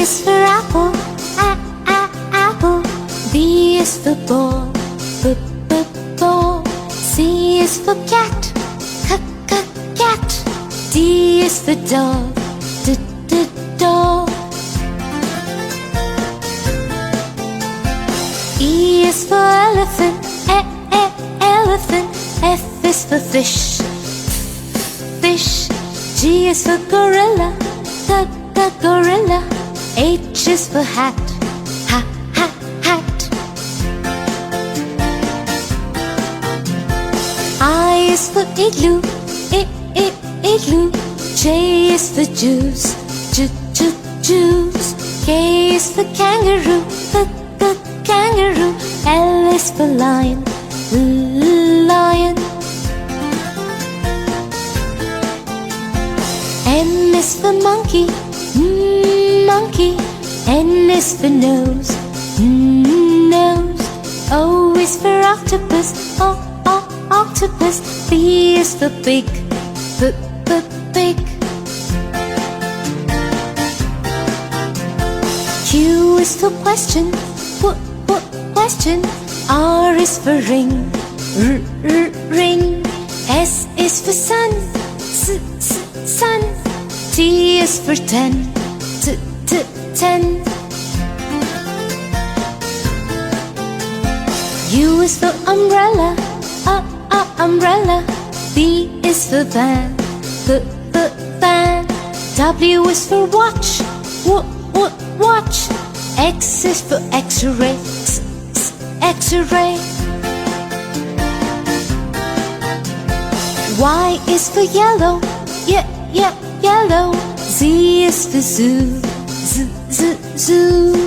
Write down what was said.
is for apple, apple. B is for ball, ball. C is for cat, cat. D is for dog, dog. E is for elephant, elephant. F is for fish, fish. G is for gorilla, gorilla. H is for hat, hat. I is for igloo, igloo. J is for juice, juice. K is for kangaroo, kangaroo. L is for lion, lion. M is for monkey, monkey. N is for nose, nose. O is for octopus, octopus. P is for pig, pig. Q is for question, question. R is for ring, ring. S is for sun, sun. T is for ten, ten. U is for umbrella, umbrella. V is for van, van. W is for watch, watch. X is for X-ray, X-ray. Y is for yellow, yellow. Z is for zoo, zoo.